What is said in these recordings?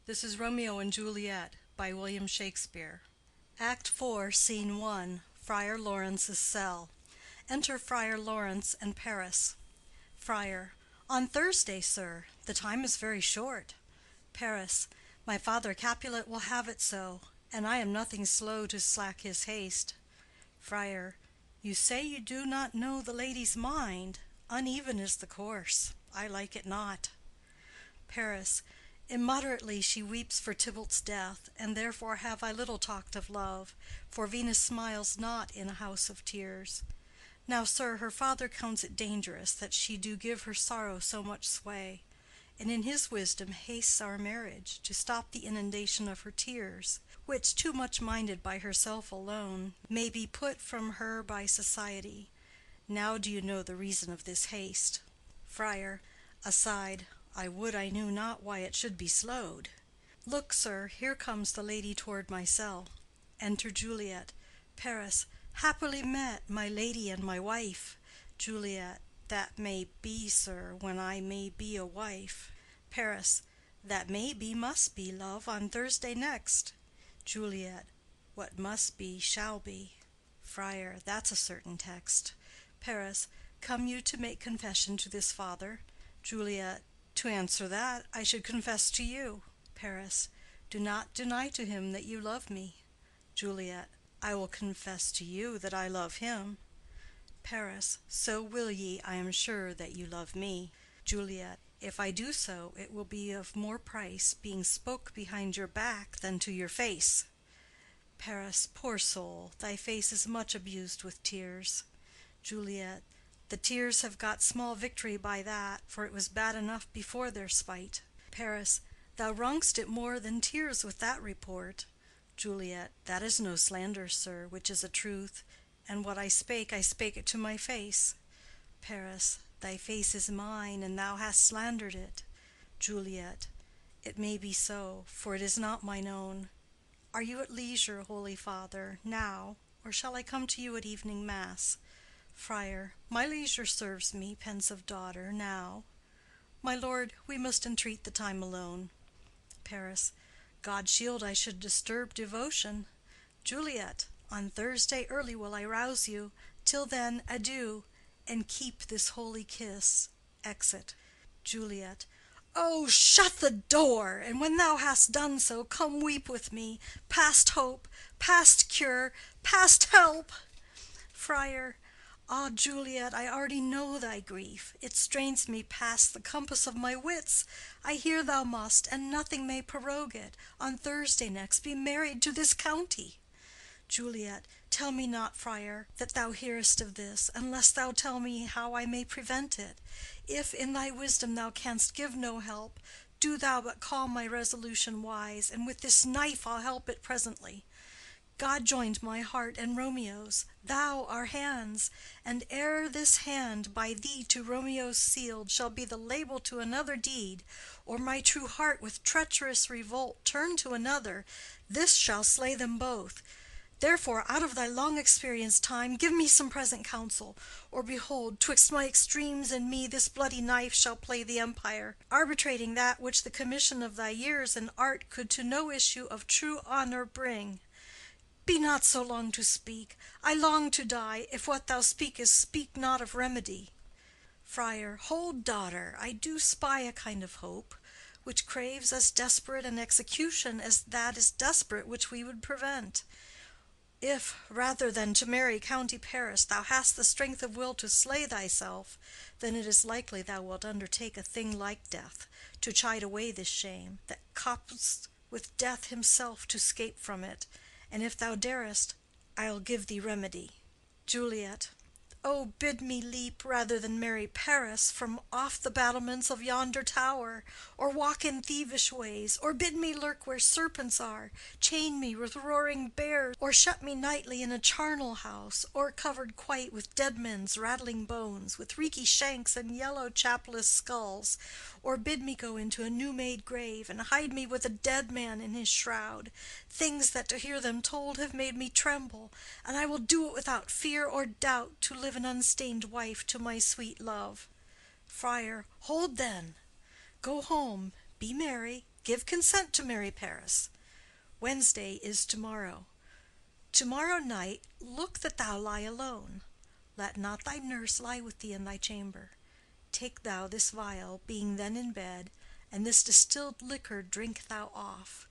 This is Romeo and Juliet by William Shakespeare. Act 4, Scene 1, Friar Lawrence's cell. Enter Friar Lawrence and Paris. Friar. On Thursday, sir. The time is very short. Paris. My father Capulet will have it so, and I am nothing slow to slack his haste. Friar. You say you do not know the lady's mind. Uneven is the course. I like it not. Paris. Immoderately she weeps for Tybalt's death, and therefore have I little talked of love, for Venus smiles not in a house of tears. Now, sir, her father counts it dangerous that she do give her sorrow so much sway, and in his wisdom hastes our marriage, to stop the inundation of her tears, which, too much minded by herself alone, may be put from her by society. Now do you know the reason of this haste? Friar. Aside. I would I knew not why it should be slowed. Look, sir, here comes the lady toward my cell. Enter Juliet. Paris. Happily met, my lady and my wife. Juliet. That may be, sir, when I may be a wife. Paris. That may be, must be, love, on Thursday next. Juliet. What must be, shall be. Friar. That's a certain text. Paris. Come you to make confession to this father? Juliet. To answer that, I should confess to you. Paris. Do not deny to him that you love me. Juliet. I will confess to you that I love him. Paris. So will ye, I am sure, that you love me. Juliet. If I do so, it will be of more price, being spoke behind your back than to your face. Paris. Poor soul, thy face is much abused with tears. Juliet. The tears have got small victory by that, for it was bad enough before their spite. Paris. Thou wrong'st it more than tears with that report. Juliet. That is no slander, sir, which is a truth, and what I spake it to my face. Paris. Thy face is mine, and thou hast slandered it. Juliet. It may be so, for it is not mine own. Are you at leisure, holy father, now, or shall I come to you at evening mass? Friar. My leisure serves me, pensive daughter, now. My lord, we must entreat the time alone. Paris. God shield I should disturb devotion. Juliet. On Thursday early will I rouse you. Till then, adieu, and keep this holy kiss. Exit. Juliet. Oh, shut the door, and when thou hast done so, come weep with me, past hope, past cure, past help. Friar. Ah, Juliet, I already know thy grief. It strains me past the compass of my wits. I hear thou must, and nothing may prorogue it, on Thursday next be married to this county. Juliet. Tell me not, friar, that thou hearest of this, unless thou tell me how I may prevent it. If in thy wisdom thou canst give no help, do thou but call my resolution wise, and with this knife I'll help it presently. God joined my heart and Romeo's, thou our hands, and ere this hand by thee to Romeo's sealed shall be the label to another deed, or my true heart with treacherous revolt turn to another, this shall slay them both. Therefore, out of thy long experienced time, give me some present counsel, or behold, twixt my extremes and me this bloody knife shall play the empire, arbitrating that which the commission of thy years and art could to no issue of true honor bring. Be not so long to speak. I long to die, if what thou speakest speak not of remedy. Friar. Hold, daughter, I do spy a kind of hope, which craves as desperate an execution as that is desperate which we would prevent. If, rather than to marry County Paris, thou hast the strength of will to slay thyself, then it is likely thou wilt undertake a thing like death, to chide away this shame, that copst with death himself to scape from it. And if thou darest, I'll give thee remedy. Juliet. Oh, bid me leap rather than marry Paris from off the battlements of yonder tower, or walk in thievish ways, or bid me lurk where serpents are, chain me with roaring bears, or shut me nightly in a charnel house, or covered quite with dead men's rattling bones, with reeky shanks and yellow chapless skulls, or bid me go into a new-made grave, and hide me with a dead man in his shroud, things that to hear them told have made me tremble, and I will do it without fear or doubt, to live an unstained wife to my sweet love. Friar. Hold then. Go home, be merry, give consent to marry Paris. Wednesday is tomorrow. Tomorrow night look that thou lie alone. Let not thy nurse lie with thee in thy chamber. Take thou this vial, being then in bed, and this distilled liquor drink thou off,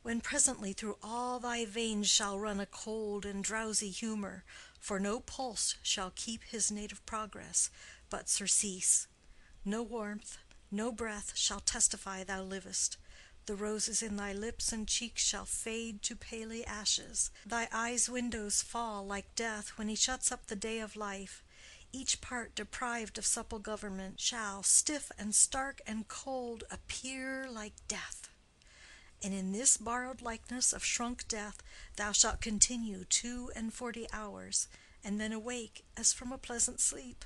when presently through all thy veins shall run a cold and drowsy humor, for no pulse shall keep his native progress, but surcease. No warmth, no breath shall testify thou livest. The roses in thy lips and cheeks shall fade to paly ashes. Thy eyes' windows fall like death when he shuts up the day of life. Each part deprived of supple government shall, stiff and stark and cold, appear like death. And in this borrowed likeness of shrunk death thou shalt continue 42 hours, and then awake as from a pleasant sleep.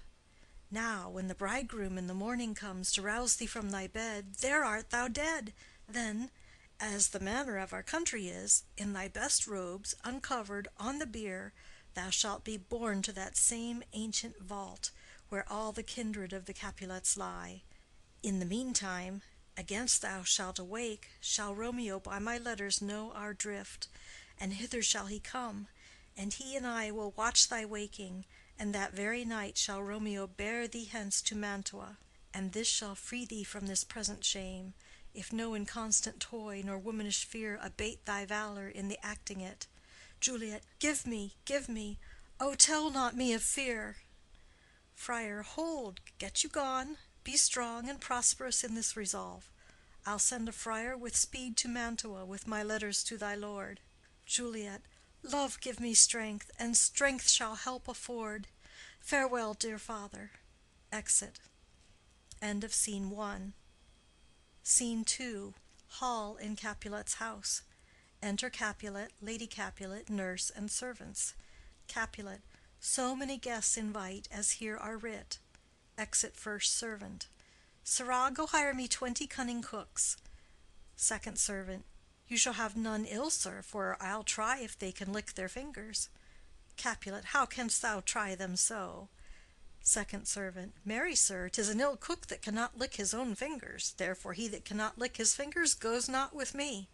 Now, when the bridegroom in the morning comes to rouse thee from thy bed, there art thou dead. Then, as the manner of our country is, in thy best robes, uncovered, on the bier, thou shalt be borne to that same ancient vault, where all the kindred of the Capulets lie. In the meantime, against thou shalt awake, shall Romeo by my letters know our drift, and hither shall he come, and he and I will watch thy waking, and that very night shall Romeo bear thee hence to Mantua, and this shall free thee from this present shame, if no inconstant toy nor womanish fear abate thy valor in the acting it. Juliet, give me, give me! Oh, tell not me of fear! Friar, hold, get you gone. Be strong and prosperous in this resolve. I'll send a friar with speed to Mantua with my letters to thy lord. Juliet, love give me strength, and strength shall help afford. Farewell, dear father. Exit. End of Scene 1. Scene 2. Hall in Capulet's house. Enter Capulet, Lady Capulet, nurse, and servants. Capulet. So many guests invite as here are writ. Exit first servant. Sirrah, go hire me 20 cunning cooks. Second servant. You shall have none ill, sir, for I'll try if they can lick their fingers. Capulet. How canst thou try them so? Second servant. Marry, sir, 'tis an ill cook that cannot lick his own fingers. Therefore he that cannot lick his fingers goes not with me.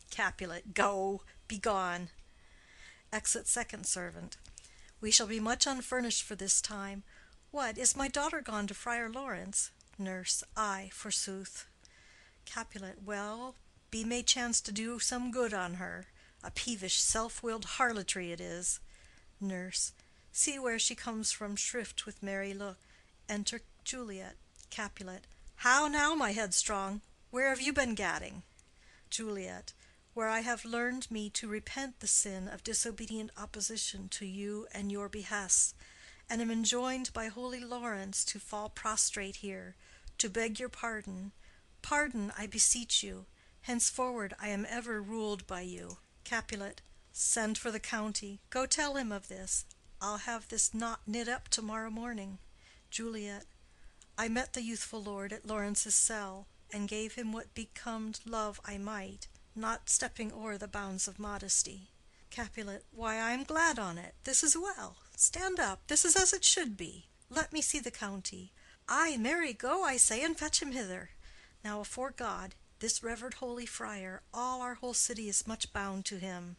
Capulet. Go, be gone. Exit second servant. We shall be much unfurnished for this time. What, is my daughter gone to Friar Lawrence? Nurse. Ay, forsooth. Capulet. Well, be may chance to do some good on her. A peevish, self-willed harlotry it is. Nurse. See where she comes from shrift with merry look. Enter Juliet. Capulet. How now, my headstrong? Where have you been gadding? Juliet. Where I have learned me to repent the sin of disobedient opposition to you and your behests, and am enjoined by holy Lawrence to fall prostrate here, to beg your pardon. Pardon, I beseech you. Henceforward I am ever ruled by you. Capulet. Send for the county. Go tell him of this. I'll have this knot knit up tomorrow morning. Juliet. I met the youthful lord at Lawrence's cell, and gave him what becomed love I might, not stepping o'er the bounds of modesty. Capulet. Why, I am glad on't. This is well. Stand up. This is as it should be. Let me see the county. Ay, marry, go, I say, and fetch him hither. Now, afore God, this revered holy friar, all our whole city is much bound to him.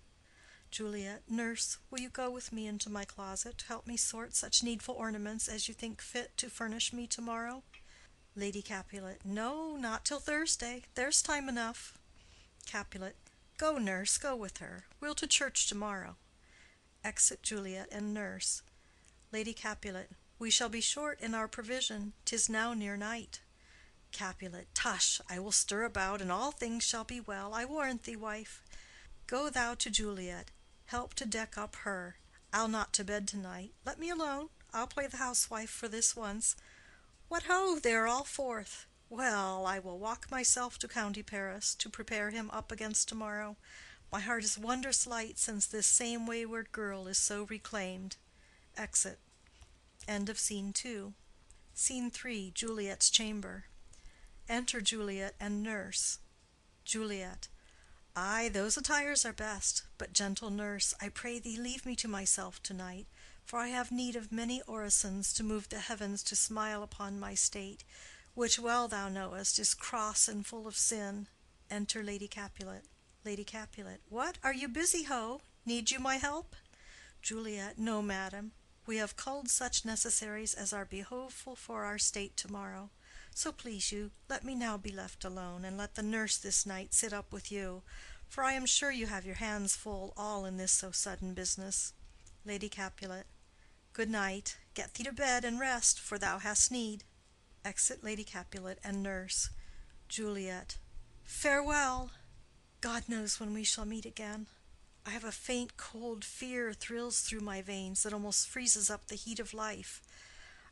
Juliet. Nurse, will you go with me into my closet to help me sort such needful ornaments as you think fit to furnish me tomorrow? Lady Capulet. No, not till Thursday. There's time enough. Capulet. Go, nurse, go with her. We'll to church tomorrow. Exit Juliet and nurse. Lady Capulet. We shall be short in our provision. 'Tis now near night. Capulet. Tush! I will stir about, and all things shall be well, I warrant thee, wife. Go thou to Juliet. Help to deck up her. I'll not to bed to-night. Let me alone. I'll play the housewife for this once. What ho! They are all forth. Well, I will walk myself to County Paris, to prepare him up against tomorrow. My heart is wondrous light since this same wayward girl is so reclaimed. Exit. End of Scene 2. Scene 3. Juliet's chamber. Enter Juliet and nurse. Juliet. Ay, those attires are best. But, gentle nurse, I pray thee leave me to myself to-night, for I have need of many orisons to move the heavens to smile upon my state, which well thou knowest is cross and full of sin. Enter Lady Capulet. Lady Capulet. What, are you busy, ho? Need you my help? Juliet. No, madam. We have culled such necessaries as are behoveful for our state to-morrow. So please you, let me now be left alone, and let the nurse this night sit up with you, for I am sure you have your hands full all in this so sudden business. Lady Capulet. Good night. Get thee to bed and rest, for thou hast need. Exit Lady Capulet and nurse. Juliet. Farewell. God knows when we shall meet again. I have a faint cold fear thrills through my veins that almost freezes up the heat of life.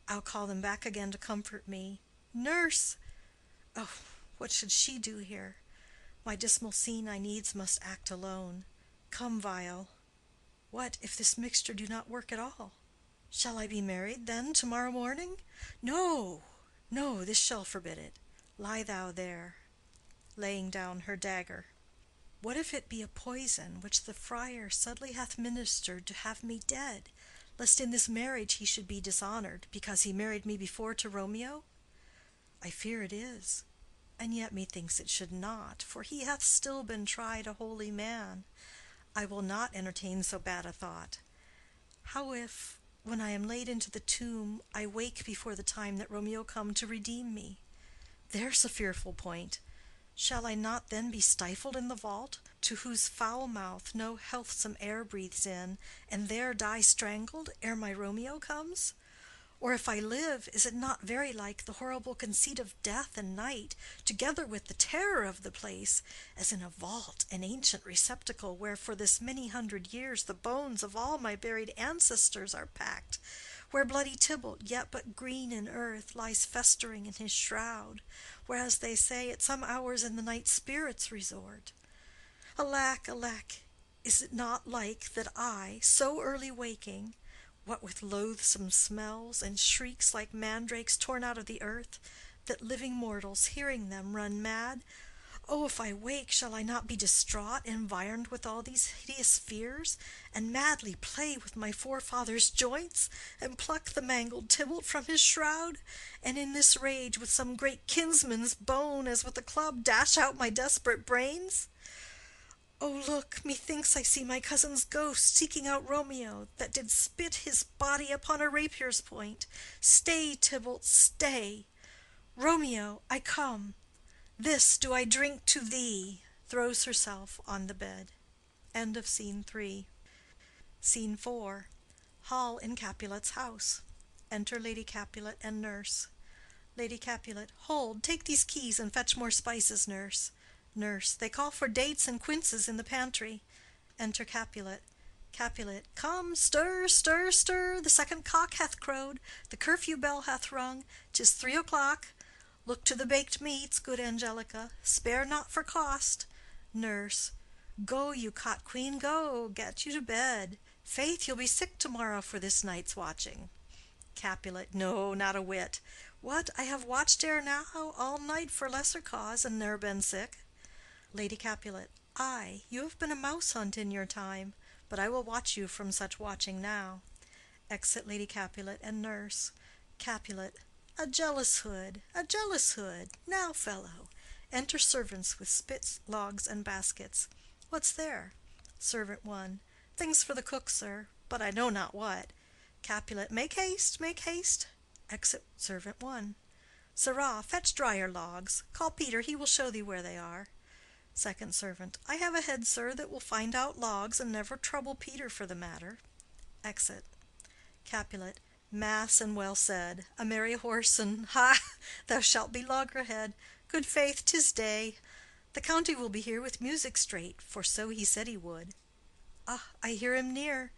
I'll call them back again to comfort me. Nurse! Oh, what should she do here? My dismal scene I needs must act alone. Come, vial. What if this mixture do not work at all? Shall I be married, then, to-morrow morning? No, no, this shall forbid it. Lie thou there, laying down her dagger. What if it be a poison which the friar subtly hath ministered to have me dead, lest in this marriage he should be dishonored, because he married me before to Romeo? I fear it is, and yet methinks it should not, for he hath still been tried a holy man. I will not entertain so bad a thought. How if, when I am laid into the tomb, I wake before the time that Romeo come to redeem me? There's a fearful point. Shall I not then be stifled in the vault, to whose foul mouth no healthsome air breathes in, and there die strangled ere my Romeo comes? Or if I live, is it not very like the horrible conceit of death and night, together with the terror of the place, as in a vault, an ancient receptacle, where for this many hundred years the bones of all my buried ancestors are packed, where bloody Tybalt, yet but green in earth, lies festering in his shroud, whereas they say at some hours in the night spirits resort? Alack, alack, is it not like that I, so early waking, what with loathsome smells and shrieks like mandrakes torn out of the earth, that living mortals, hearing them, run mad? Oh, if I wake, shall I not be distraught, environed with all these hideous fears, and madly play with my forefather's joints, and pluck the mangled Tybalt from his shroud, and in this rage with some great kinsman's bone, as with a club, dash out my desperate brains? Oh, look, methinks I see my cousin's ghost seeking out Romeo, that did spit his body upon a rapier's point. Stay, Tybalt, stay. Romeo, I come. This do I drink to thee. Throws herself on the bed. End of Scene 3. Scene 4. Hall in Capulet's house. Enter Lady Capulet and nurse. Lady Capulet. Hold, take these keys and fetch more spices, nurse. Nurse. They call for dates and quinces in the pantry. Enter Capulet. Capulet. Come, stir, stir, stir. The second cock hath crowed. The curfew bell hath rung. 'Tis 3 o'clock. Look to the baked meats, good Angelica. Spare not for cost. Nurse. Go, you cot queen, go. Get you to bed. Faith, you'll be sick to-morrow for this night's watching. Capulet. No, not a whit. What, I have watched ere now all night for lesser cause, and ne'er been sick. Lady Capulet. Ay, you have been a mouse hunt in your time, but I will watch you from such watching now. Exit Lady Capulet and nurse. Capulet. A jealous hood, a jealous hood. Now, fellow. Enter servants with spits, logs, and baskets. What's there? Servant 1. Things for the cook, sir, but I know not what. Capulet. Make haste, make haste. Exit servant 1. Sirrah, fetch drier logs. Call Peter, he will show thee where they are. Second servant. I have a head, sir, that will find out logs, and never trouble Peter for the matter. Exit. Capulet. Mass and well said. A merry horse, and ha! Thou shalt be loggerhead. Good faith, 'tis day. The county will be here with music straight, for so he said he would. Ah, I hear him near.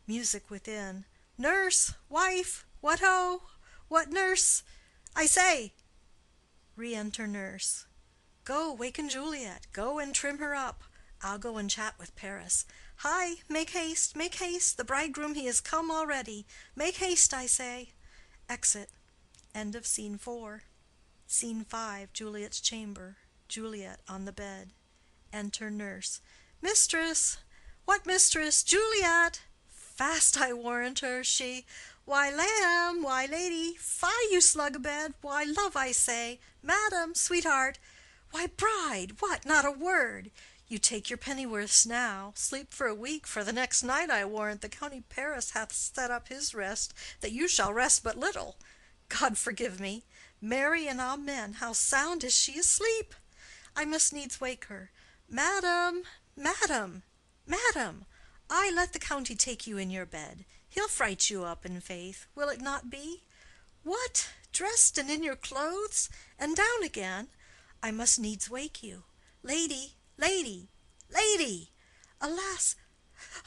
Music within. Nurse! Wife! What ho! What, nurse? I say! Re-enter nurse. Go, waken Juliet. Go and trim her up. I'll go and chat with Paris. Hi, make haste, make haste. The bridegroom he is come already. Make haste, I say. Exit. End of Scene 4. Scene 5. Juliet's chamber. Juliet on the bed. Enter nurse. Mistress! What mistress? Juliet! Fast, I warrant her, she. Why, lamb, why, lady, fie, you slug-abed, why, love, I say, madam, sweetheart, Why, bride, what, not a word? You take your pennyworths now, sleep for a week, for the next night I warrant the county Paris hath set up his rest, that you shall rest but little. God forgive me! Mary and amen, how sound is she asleep! I must needs wake her. Madam, madam, madam, I let the county take you in your bed. He'll fright you up, in faith, will it not be? What! Dressed and in your clothes, and down again? I must needs wake you. Lady, lady, lady! Alas,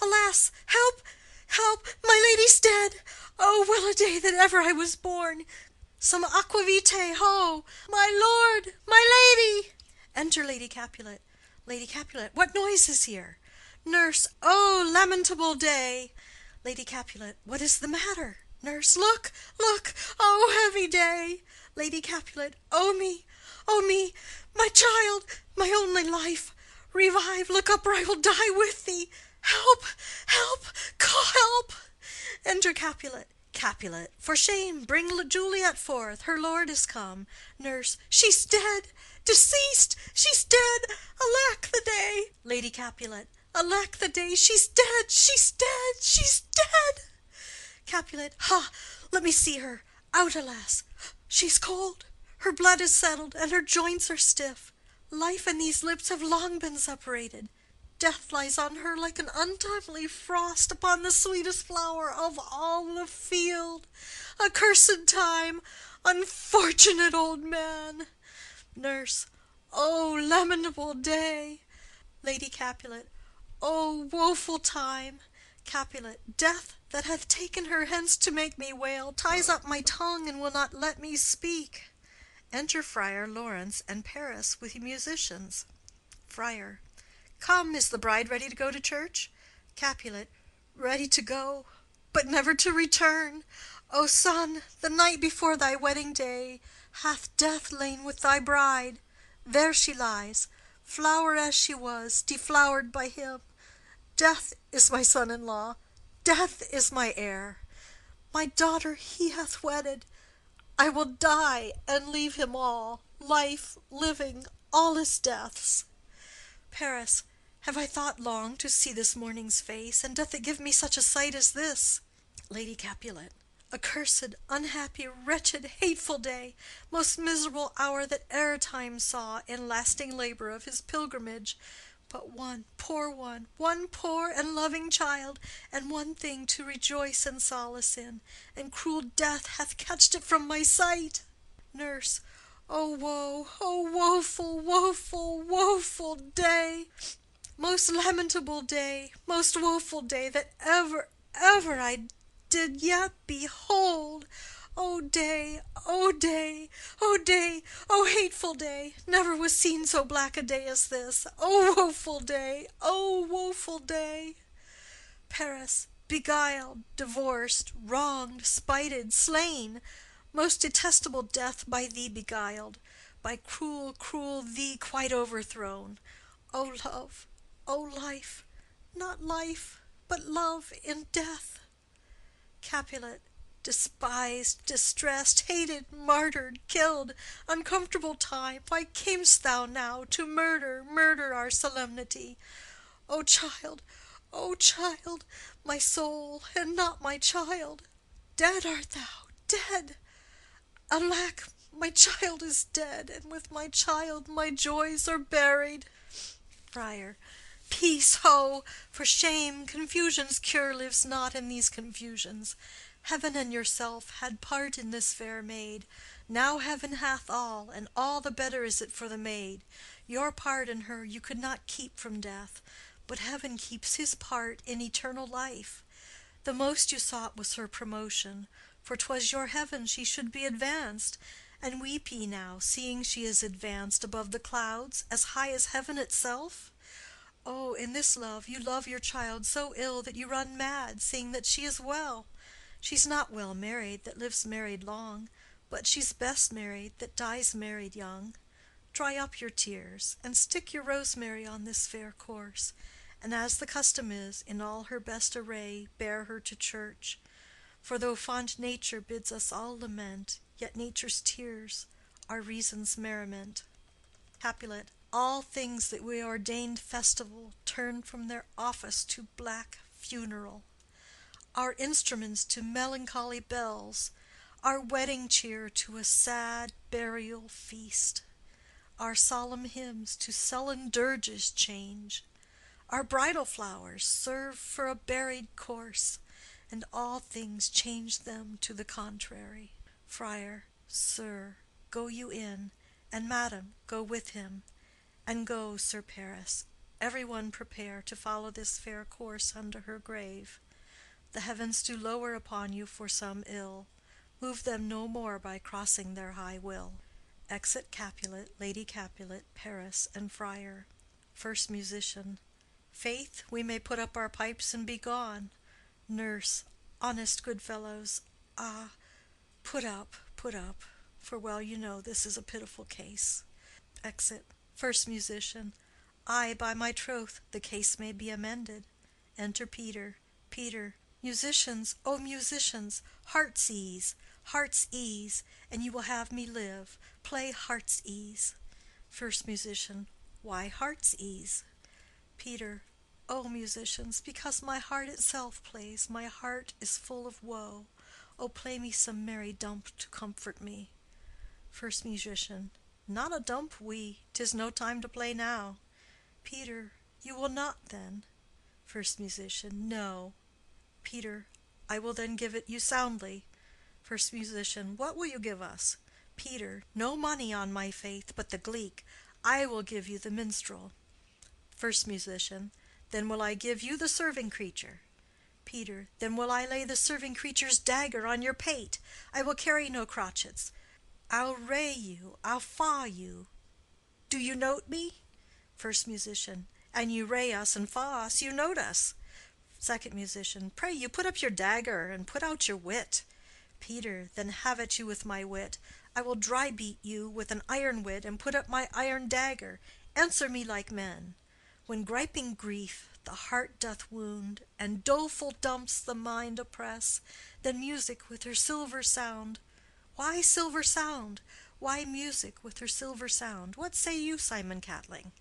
alas! Help, help! My lady's dead! Oh, well a day that ever I was born! Some aquavitae, ho! My lord, my lady! Enter Lady Capulet. Lady Capulet, what noise is here? Nurse, oh, lamentable day! Lady Capulet, what is the matter? Nurse, look, look! Oh, heavy day! Lady Capulet, oh me, my child, my only life! Revive, look up, or I will die with thee! Help, help, call help! Enter Capulet. Capulet, for shame, bring Juliet forth, her lord is come. Nurse, she's dead, deceased, she's dead, alack the day! Lady Capulet, alack the day, she's dead, she's dead, she's dead! Capulet, ha! Let me see her. Out, alas! She's cold. Her blood is settled, and her joints are stiff. Life and these lips have long been separated. Death lies on her like an untimely frost upon the sweetest flower of all the field. Accursed time! Unfortunate old man! Nurse, oh, lamentable day! Lady Capulet, oh, woeful time! Capulet, death that hath taken her hence to make me wail ties up my tongue and will not let me speak. Enter Friar Lawrence and Paris with musicians. Friar, come, is the bride ready to go to church? Capulet, ready to go, but never to return. O son, the night before thy wedding day hath death lain with thy bride. There she lies, flower as she was, deflowered by him. Death is my son-in-law, death is my heir. My daughter he hath wedded. I will die and leave him all, life, living, all is death's. Paris, have I thought long to see this morning's face, and doth it give me such a sight as this? Lady Capulet, accursed, unhappy, wretched, hateful day, most miserable hour that e'er time saw in lasting labor of his pilgrimage. But one poor and loving child, and one thing to rejoice and solace in, and cruel death hath catched it from my sight. Nurse, oh woe, oh woeful, woeful, woeful day! Most lamentable day, most woeful day that ever I did yet behold. O day, O day, O day, O hateful day! Never was seen so black a day as this. O woeful day, O woeful day! Paris, beguiled, divorced, wronged, spited, slain! Most detestable death by thee beguiled, by cruel, cruel thee quite overthrown. O love, O life, not life, but love in death! Capulet, despised, distressed, hated, martyred, killed, uncomfortable time, why camest thou now to murder our solemnity? O child, my soul, and not my child! Dead art thou, dead! Alack, my child is dead, and with my child my joys are buried. Friar, peace, ho! For shame, confusion's cure lives not in these confusions. Heaven and yourself had part in this fair maid. Now heaven hath all, and all the better is it for the maid. Your part in her you could not keep from death, but heaven keeps his part in eternal life. The most you sought was her promotion, for 'twas your heaven she should be advanced, and weep ye now, seeing she is advanced above the clouds, as high as heaven itself? Oh, in this love you love your child so ill that you run mad, seeing that she is well. She's not well married that lives married long, but she's best married that dies married young. Dry up your tears, and stick your rosemary on this fair corse, and as the custom is, in all her best array bear her to church. For though fond nature bids us all lament, yet nature's tears are reason's merriment. Capulet. All things that we ordained festival turn from their office to black funeral. Our instruments to melancholy bells, our wedding cheer to a sad burial feast. Our solemn hymns to sullen dirges change. Our bridal flowers serve for a buried corse, and all things change them to the contrary. Friar. Sir, go you in, and madam, go with him. And go, Sir Paris, every one prepare to follow this fair course unto her grave. The heavens do lower upon you for some ill. Move them no more by crossing their high will. Exit Capulet, Lady Capulet, Paris, and Friar. First Musician. Faith, we may put up our pipes and be gone. Nurse. Honest good fellows, ah, put up, for well you know this is a pitiful case. Exit. First Musician. Ay, by my troth, the case may be amended. Enter Peter. Peter. Musicians, O musicians, heart's ease, and you will have me live. Play heart's ease. First Musician. Why heart's ease? Peter. O musicians, because my heart itself plays, my heart is full of woe. O play me some merry dump to comfort me. First Musician. Not a dump we, 'tis no time to play now. Peter. You will not then? First Musician. No. Peter. I will then give it you soundly. First Musician. What will you give us? Peter. No money on my faith, but the gleek. I will give you the minstrel. First Musician. Then will I give you the serving creature. Peter. Then will I lay the serving creature's dagger on your pate. I will carry no crotchets. I'll ray you, I'll fa you. Do you note me? First Musician. And you ray us and fa us, you note us. Second Musician. Pray you put up your dagger and put out your wit. Peter. Then have at you with my wit. I will dry beat you with an iron wit and put up my iron dagger. Answer me like men. When griping grief the heart doth wound, and doleful dumps the mind oppress, then music with her silver sound. Why silver sound? Why music with her silver sound? What say you, Simon Catling?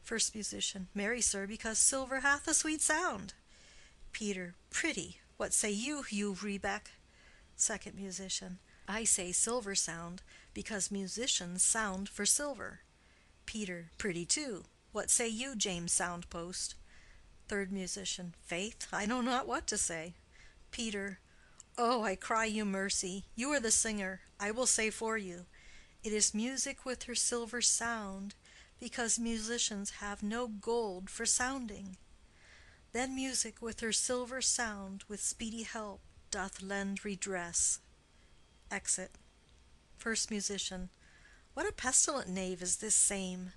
First Musician. Marry, sir, because silver hath a sweet sound. Peter. Pretty. What say you, Hugh Rebeck? Second Musician. I say silver sound, because musicians sound for silver. Peter. Pretty too. What say you, James Soundpost? Third Musician. Faith, I know not what to say. Peter. Oh, I cry you mercy. You are the singer. I will say for you. It is music with her silver sound, because musicians have no gold for sounding. Then music with her silver sound, with speedy help, doth lend redress. Exit. First Musician. What a pestilent knave is this same!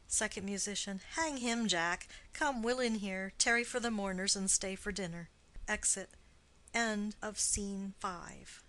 Second Musician. Hang him, Jack. Come, Will in here, tarry for the mourners and stay for dinner. Exit. End of Scene 5.